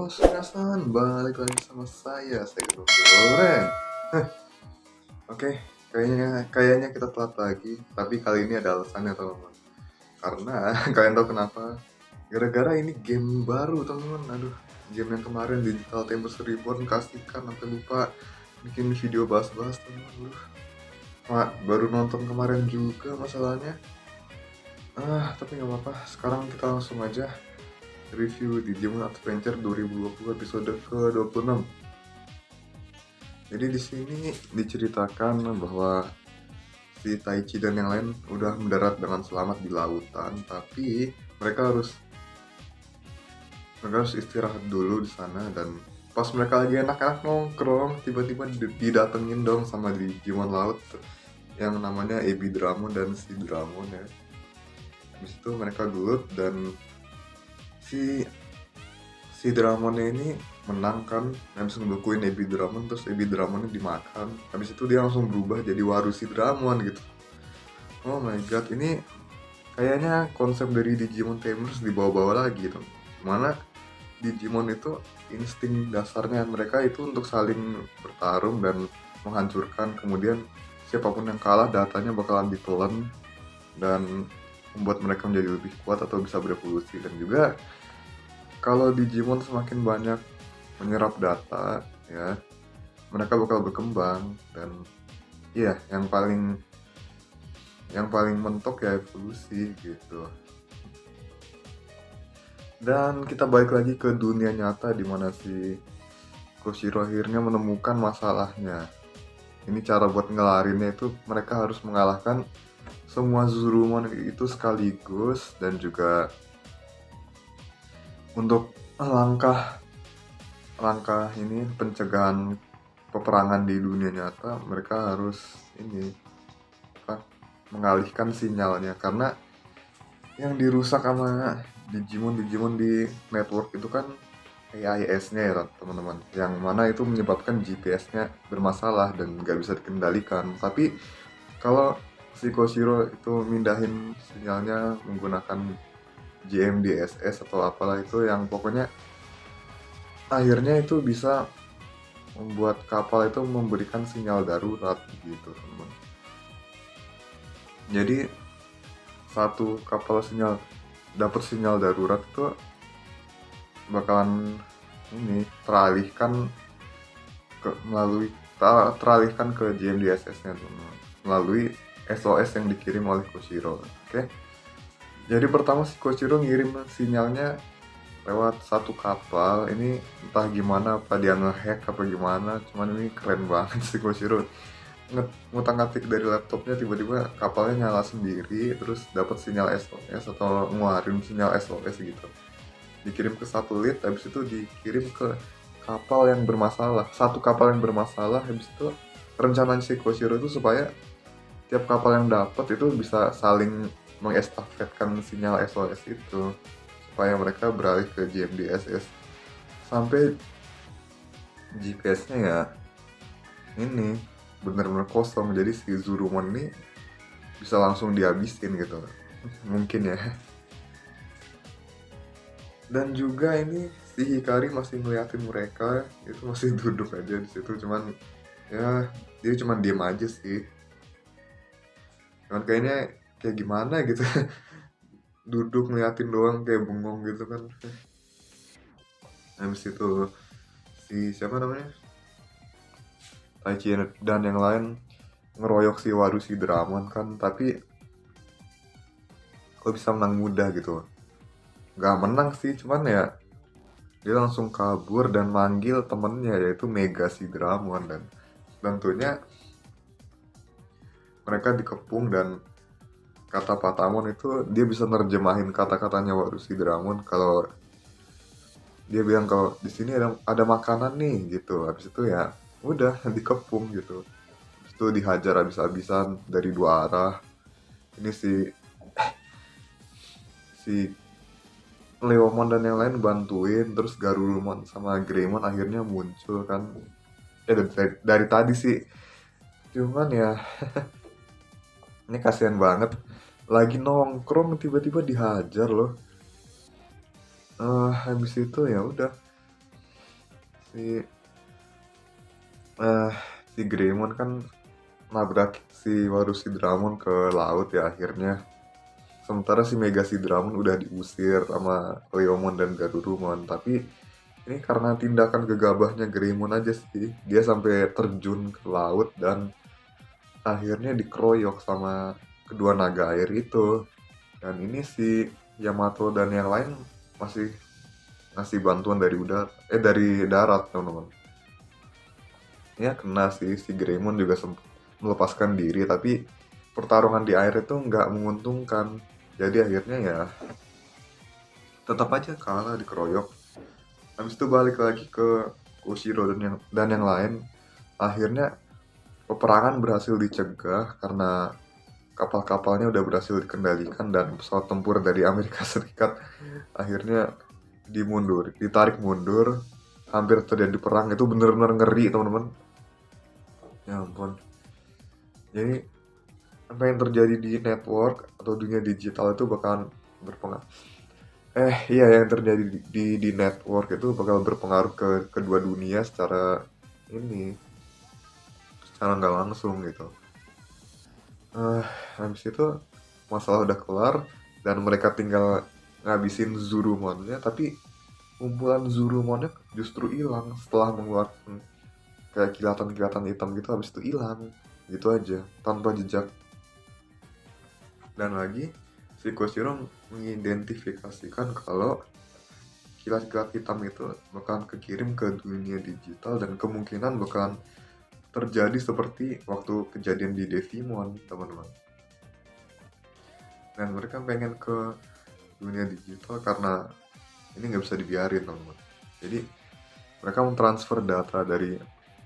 Minasan, balik lagi sama saya Goreng. Oke, kayaknya kita telat lagi, tapi kali ini ada alasannya teman-teman. Karena kalian tahu kenapa? Gara-gara ini game baru teman-teman. Aduh, game yang kemarin Digital Tempest Reborn kasihkan sampai lupa bikin video bahas-bahas teman-teman. Baru nonton kemarin juga masalahnya. Tapi nggak apa-apa. Sekarang kita langsung aja review Digimon Adventure 2020 episode ke-26. Jadi di sini diceritakan bahwa si Taichi dan yang lain udah mendarat dengan selamat di lautan, tapi mereka harus istirahat dulu di sana. Dan pas mereka lagi enak-enak nongkrong, tiba-tiba didatengin dong sama Digimon laut yang namanya Ebidramon dan si Dramon ya. Habis itu mereka gelut dan si Dramonnya ini menang kan, langsung ngebekuin Ebidramon, terus Ebidramonnya dimakan. Habis itu dia langsung berubah jadi Warusi Dramon gitu. Oh my god, ini kayaknya konsep dari Digimon Tamers dibawa-bawa lagi gitu. Mana Digimon itu insting dasarnya mereka itu untuk saling bertarung dan menghancurkan. Kemudian siapapun yang kalah datanya bakalan ditelan dan membuat mereka menjadi lebih kuat atau bisa berevolusi. Dan juga kalau Digimon semakin banyak menyerap data ya, mereka bakal berkembang. Dan iya, yang paling mentok ya evolusi gitu. Dan kita balik lagi ke dunia nyata di mana si Koshiro akhirnya menemukan masalahnya. Ini cara buat ngelarinnya itu mereka harus mengalahkan semua Zurumon itu sekaligus. Dan juga untuk langkah ini pencegahan peperangan di dunia nyata, mereka harus mengalihkan sinyalnya, karena yang dirusak sama Digimon di network itu kan AIS-nya ya teman-teman, yang mana itu menyebabkan GPS-nya bermasalah dan nggak bisa dikendalikan. Tapi kalau si Koshiro itu mindahin sinyalnya menggunakan GMDSS atau apalah itu, yang pokoknya akhirnya itu bisa membuat kapal itu memberikan sinyal darurat gitu teman-teman. Jadi satu kapal dapat sinyal darurat itu bakalan teralihkan ke GMDSS-nya teman-teman, melalui SOS yang dikirim oleh Koshiro. Oke. Jadi pertama si Koshiro ngirim sinyalnya lewat satu kapal. Ini entah gimana, apa dia ngehack apa gimana, cuman ini keren banget si Koshiro ngutang-ngatik dari laptopnya, tiba-tiba kapalnya nyala sendiri, terus dapat sinyal SOS atau ngeluarin sinyal SOS gitu, dikirim ke satelit. Habis itu dikirim ke kapal yang bermasalah, satu kapal yang bermasalah. Habis itu rencana si Koshiro itu supaya tiap kapal yang dapat itu bisa saling mengestafetkan sinyal SOS itu supaya mereka beralih ke GMDSS, sampai GPS-nya ya ini benar-benar kosong. Jadi si Zurumon ini bisa langsung dihabisin gitu mungkin ya. Dan juga ini si Hikari masih ngeliatin mereka, itu masih duduk aja di situ, cuman ya dia cuman diem aja sih, cuman kayaknya kayak gimana gitu duduk ngeliatin doang kayak bengong gitu kan. Habis itu si siapa namanya, Taichi dan yang lain ngeroyok si Warusi Dramon kan, tapi kok bisa menang mudah gitu. Gak menang sih, cuman ya dia langsung kabur dan manggil temennya yaitu Mega si Dramon. Dan tentunya mereka dikepung, dan kata Patamon itu dia bisa nerjemahin kata-katanya Warusi Dramon. Kalau dia bilang kalau di sini ada makanan nih gitu, habis itu ya udah dikepung gitu. Habis itu dihajar habis-habisan dari dua arah. Ini si Leomon dan yang lain bantuin, terus Garurumon sama Greymon akhirnya muncul kan. Dari tadi sih, cuman ya ini kasihan banget, lagi nongkrong tiba-tiba dihajar loh. Habis itu ya udah si eh si Greymon kan nabrak si Warusi Dramon ke laut ya akhirnya. Sementara si Megasidramon udah diusir sama Leomon dan Garurumon. Tapi ini karena tindakan gegabahnya Greymon aja sih. Dia sampai terjun ke laut dan akhirnya dikeroyok sama kedua naga air itu. Dan ini si Yamato dan yang lain masih ngasih bantuan dari dari darat, teman-teman. Ya kena sih, si Greymon juga sempat melepaskan diri, tapi pertarungan di air itu nggak menguntungkan. Jadi akhirnya ya tetap aja kalah, dikeroyok. Habis itu balik lagi ke Kushiro dan yang lain. Akhirnya peperangan berhasil dicegah karena kapal-kapalnya udah berhasil dikendalikan dan pesawat tempur dari Amerika Serikat akhirnya ditarik mundur. Hampir terjadi perang, itu bener-bener ngeri, teman-teman. Ya ampun. Jadi apa yang terjadi di network atau dunia digital itu bakalan berpengaruh. Iya, yang terjadi di network itu bakal berpengaruh ke kedua dunia secara nggak langsung gitu. Habis itu masalah udah kelar dan mereka tinggal ngabisin Zurumonnya, tapi kumpulan Zurumonnya justru hilang setelah mengeluarkan kayak kilatan-kilatan hitam gitu. Habis itu hilang gitu aja tanpa jejak. Dan lagi si Koshiro mengidentifikasikan kalau kilat-kilat hitam itu bakalan kekirim ke dunia digital dan kemungkinan bakalan terjadi seperti waktu kejadian di Devimon, teman-teman. Dan mereka pengen ke dunia digital karena ini nggak bisa dibiarin, teman-teman. Jadi mereka mentransfer data dari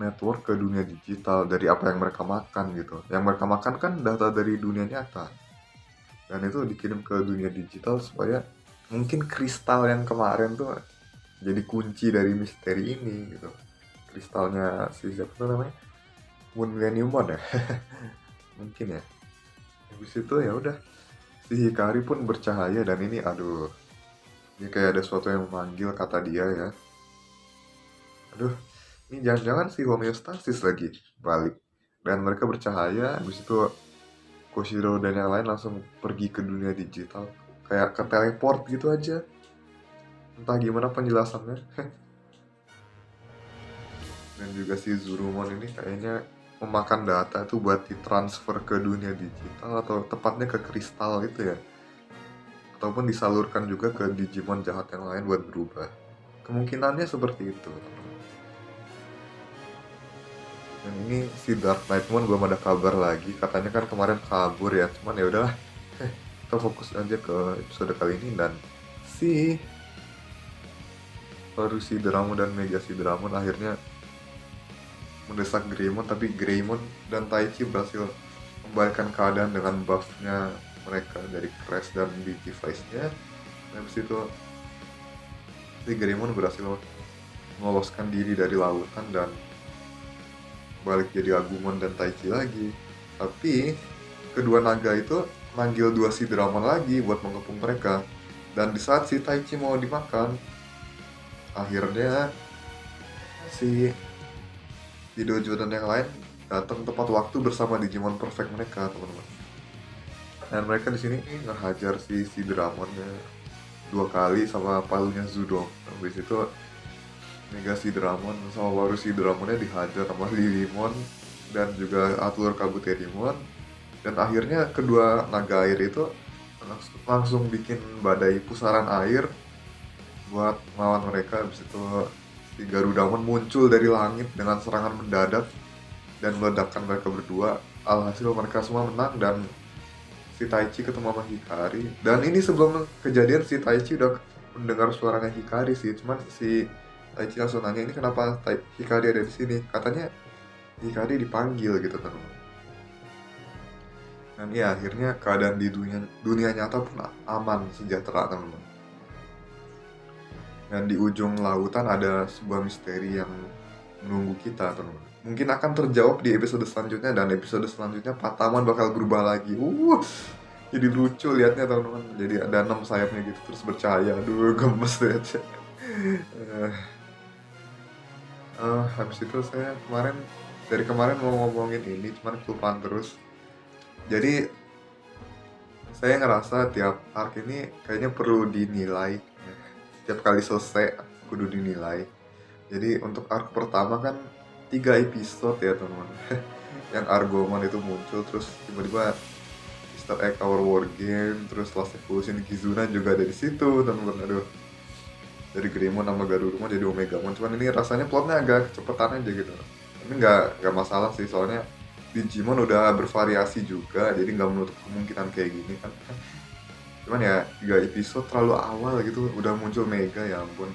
network ke dunia digital dari apa yang mereka makan gitu. Yang mereka makan kan data dari dunia nyata. Dan itu dikirim ke dunia digital supaya mungkin kristal yang kemarin tuh jadi kunci dari misteri ini gitu. Kristalnya si siapa tuh namanya? Moon Millenniumon ya. Mungkin ya. Habis itu ya udah, si Hikari pun bercahaya dan ini aduh. Ini kayak ada sesuatu yang memanggil, kata dia ya. Aduh, ini jangan-jangan si homeostasis lagi balik. Dan mereka bercahaya, habis itu Koshiro dan yang lain langsung pergi ke dunia digital. Kayak ke teleport gitu aja. Entah gimana penjelasannya. Dan juga si Zurumon ini kayaknya memakan data tuh buat ditransfer ke dunia digital atau tepatnya ke kristal gitu ya. Ataupun disalurkan juga ke Digimon jahat yang lain buat berubah. Kemungkinannya seperti itu. Dan ini si Dark Knightmon belum ada kabar lagi. Katanya kan kemarin kabur ya. Cuman ya udahlah. Kita fokus aja ke episode kali ini dan si Warusi-Dramon dan Megasi-Dramon akhirnya mendesak Greymon, tapi Greymon dan Taichi berhasil membalikkan keadaan dengan buffnya mereka dari Crash dan Digivice-nya. Habis itu si Greymon berhasil meloloskan diri dari lautan dan balik jadi Agumon dan Taichi lagi. Tapi kedua naga itu manggil dua si Dramon lagi buat mengepung mereka. Dan di saat si Taichi mau dimakan, akhirnya si Hidojo dan yang lain datang tepat waktu bersama Digimon Perfect mereka, teman-teman. Dan mereka di sini ngehajar si Dramonnya 2 kali sama palunya Zudong. Habis itu Megasidramon sama Warusi-Dramonnya dihajar sama Lilimon dan juga Atlur Kabuterimon. Dan akhirnya kedua naga air itu langsung bikin badai pusaran air buat melawan mereka. Habis itu si Garudamon muncul dari langit dengan serangan mendadak dan meledakkan mereka berdua. Alhasil mereka semua menang dan si Taichi ketemu sama Hikari. Dan ini sebelum kejadian si Taichi udah mendengar suaranya Hikari sih. Cuman si Taichi langsung nanya, ini kenapa Hikari ada di sini? Katanya Hikari dipanggil gitu, teman-teman. Dan ya akhirnya keadaan di dunia nyata pun aman, sejahtera, teman-teman. Dan di ujung lautan ada sebuah misteri yang menunggu kita, teman-teman. Mungkin akan terjawab di episode selanjutnya, dan episode selanjutnya Patamon bakal berubah lagi. Jadi lucu liatnya, teman-teman. Jadi ada 6 sayapnya gitu terus bercahaya. Aduh, gemes deh. Habis itu saya dari kemarin mau ngomongin ini, cuman kelupaan terus. Jadi, saya ngerasa tiap arc ini kayaknya perlu dinilai, ya. Tiap kali selesai, kudu dinilai. Jadi, untuk arc pertama kan 3 episode ya, teman-teman. Yang Argomon itu muncul, terus tiba-tiba Easter Egg Our War Game, terus Last Evolution Kizuna juga ada di situ, teman-teman. Aduh, dari Greymon sama Garurumon jadi Omegamon, cuman ini rasanya plotnya agak kecepatan aja gitu. Tapi nggak masalah sih, soalnya Digimon udah bervariasi juga, jadi nggak menutup kemungkinan kayak gini kan. Cuman ya 3 episode terlalu awal gitu udah muncul Mega, ya ampun.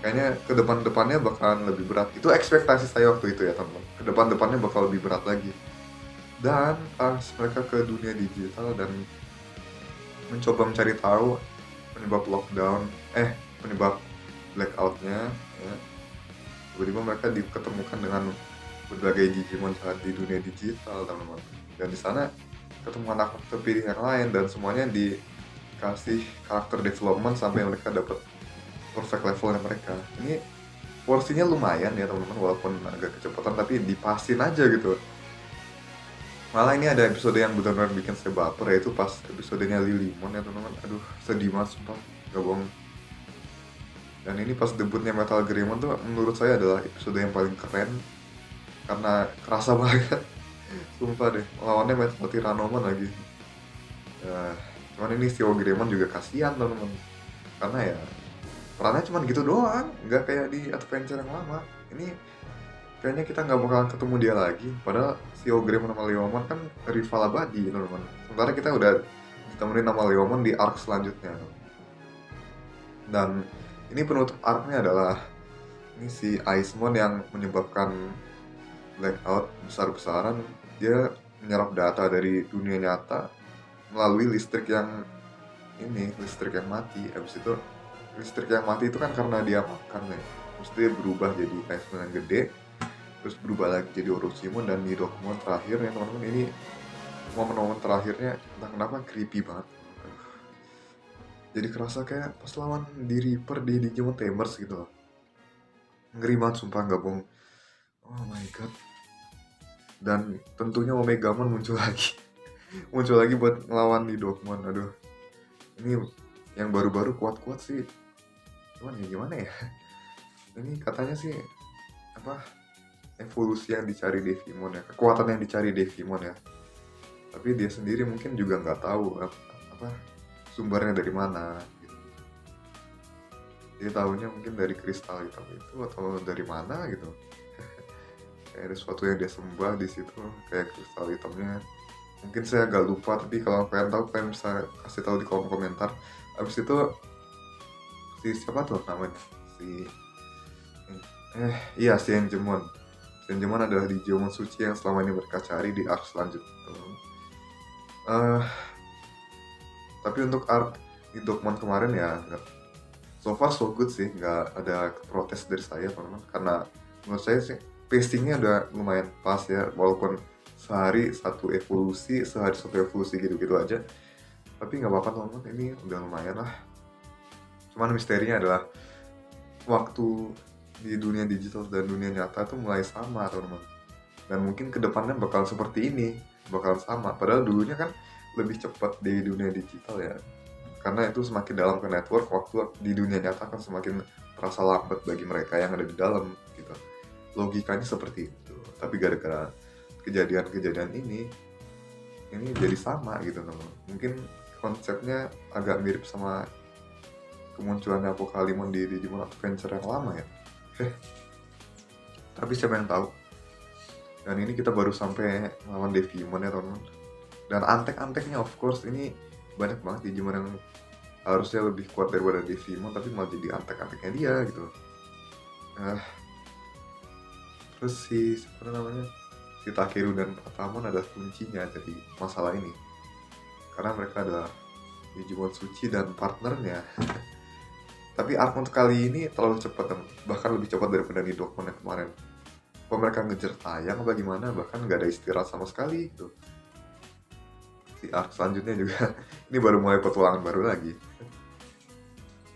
Kayaknya ke depan-depannya bakalan lebih berat. Itu ekspektasi saya waktu itu ya, teman. Ke depan-depannya bakal lebih berat lagi. Dan pas mereka ke dunia digital dan mencoba mencari tahu penyebab lockdown, penyebab blackoutnya, ya, tiba-tiba mereka diketemukan dengan berbagai Digimon saat di dunia digital, teman-teman. Dan di sana ketemu anak terpilih yang lain dan semuanya dikasih karakter development sampai mereka dapat perfect levelnya mereka. Ini porsinya lumayan ya, teman-teman, walaupun agak kecepatan tapi dipasin aja gitu. Malah ini ada episode yang benar-benar bikin saya baper, yaitu pas episodenya Lilimon ya, teman-teman. Aduh, sedih banget sumpah, gak bohong. Dan ini pas debutnya Metal Greymon tuh menurut saya adalah episode yang paling keren karena kerasa banget. Sumpah deh, lawannya Metal Tyrannomon lagi. Ya, cuman ini si Greymon juga kasihan, teman-teman. Karena ya perannya cuma gitu doang, nggak kayak di adventure yang lama. Ini kayaknya kita nggak bakalan ketemu dia lagi. Padahal si Greymon sama Leomon kan rival abadi, teman-teman. Sementara kita udah ditemenin sama Leomon di arc selanjutnya. Dan ini penutup arc-nya adalah ini si Icemon yang menyebabkan blackout besar-besaran. Dia menyerap data dari dunia nyata melalui listrik yang mati. Habis itu listrik yang mati itu kan karena dia makan ya. Terus dia berubah jadi Icemon yang gede, terus berubah lagi jadi Orochimaru. Dan di Dokmon terakhir ya, teman-teman, ini momen-momen terakhirnya entah kenapa creepy banget. Jadi kerasa kayak pas lawan di Reaper di Digimon Tamers gitu loh. Ngeri banget sumpah, gak bohong. Oh my god. Dan tentunya Omegamon muncul lagi. Muncul lagi buat ngelawan di Dokmon. Aduh, ini yang baru-baru kuat-kuat sih. Cuman ya gimana ya, ini katanya sih evolusi yang dicari Devimon ya, kekuatan yang dicari Devimon ya. Tapi dia sendiri mungkin juga nggak tahu sumbernya dari mana gitu. Dia tahunya mungkin dari kristal hitam itu atau dari mana gitu. Kayak ada sesuatu yang dia sembah di situ, kayak kristal hitamnya. Mungkin saya agak lupa, tapi kalau kalian tahu kalian bisa kasih tahu di kolom komentar. Abis itu si siapa tuh namanya, si Enjemon. Enjemon adalah Digimon suci yang selama ini mereka cari di arc selanjutnya. Tapi untuk arc di Dokmon kemarin ya so far so good sih, nggak ada protes dari saya, teman-teman, karena menurut saya sih pacingnya udah lumayan pas ya, walaupun sehari satu evolusi gitu-gitu aja, tapi nggak apa-apa, teman-teman, ini udah lumayan lah. Cuman misterinya adalah waktu di dunia digital dan dunia nyata tuh mulai sama, teman-teman, dan mungkin kedepannya bakal seperti ini, bakal sama, padahal dulunya kan lebih cepat di dunia digital ya, karena itu semakin dalam ke network, waktu di dunia nyata kan semakin terasa lambat bagi mereka yang ada di dalam gitu. Logikanya seperti itu, tapi gara-gara kejadian-kejadian ini jadi sama gitu, teman. Mungkin konsepnya agak mirip sama kemunculannya Apocalypse di Digimon Adventure yang lama ya. Tapi siapa yang tahu. Dan ini kita baru sampai lawan Devimon ya, teman-teman. Dan antek-anteknya of course ini banyak banget Digimon yang harusnya lebih kuat daripada Devimon, tapi malah jadi antek-anteknya dia gitu. Terus si Takeru dan Patamon adalah kuncinya dari masalah ini, karena mereka adalah Digimon suci dan partnernya. Tapi arc untuk kali ini terlalu cepat, bahkan lebih cepat daripada di Dokmon yang kemarin. Kalau mereka ngejar tayang bagaimana, bahkan nggak ada istirahat sama sekali gitu. Si arc selanjutnya juga ini baru mulai petualangan baru lagi.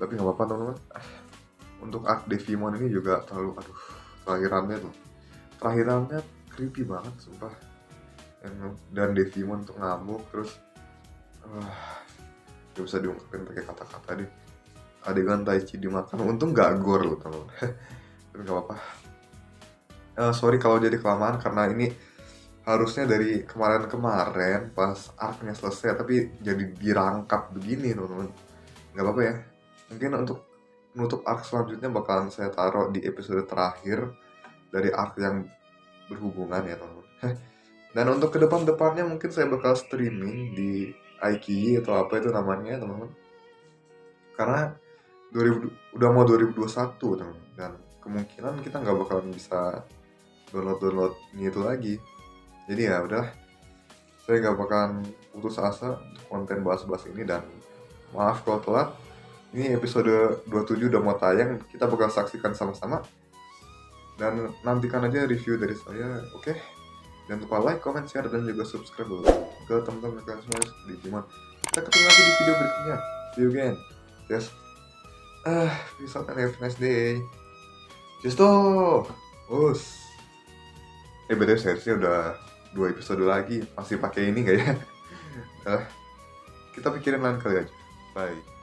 Tapi nggak apa-apa, teman-teman. Untuk arc Devimon ini juga terlalu terakhirannya creepy banget sumpah. Dan Devimon tuh ngamuk terus gak bisa diungkapin pakai kata-kata deh. Adegan Taichi dimakan, untung gak gore loh teman. Tapi gak apa-apa. Sorry kalau jadi kelamaan karena ini harusnya dari kemarin-kemarin pas arc-nya selesai tapi jadi dirangkap begini teman-teman. Gak apa-apa ya. Mungkin untuk menutup arc selanjutnya bakalan saya taruh di episode terakhir dari arc yang berhubungan ya teman-teman. Dan untuk ke depan-depannya mungkin saya bakal streaming di iQIYI atau apa itu namanya teman-teman. Karena udah mau 2021 teman-teman, dan kemungkinan kita nggak bakalan bisa download ini itu lagi. Jadi ya udah, saya nggak bakalan putus asa untuk konten bahas-bahas ini, dan maaf kalau telat. Ini episode 27 udah mau tayang, kita bakal saksikan sama-sama. Dan nantikan aja review dari saya, oke? Jangan lupa like, comment, share, dan juga subscribe ke teman-teman kalian semua di Digimon. Kita ketemu lagi di video berikutnya. See you again. Yes. Peace out and have a nice day. Just us. BTW seriesnya udah 2 episode lagi. Masih pakai ini gak ya? Kita pikirin lain kali aja. Bye.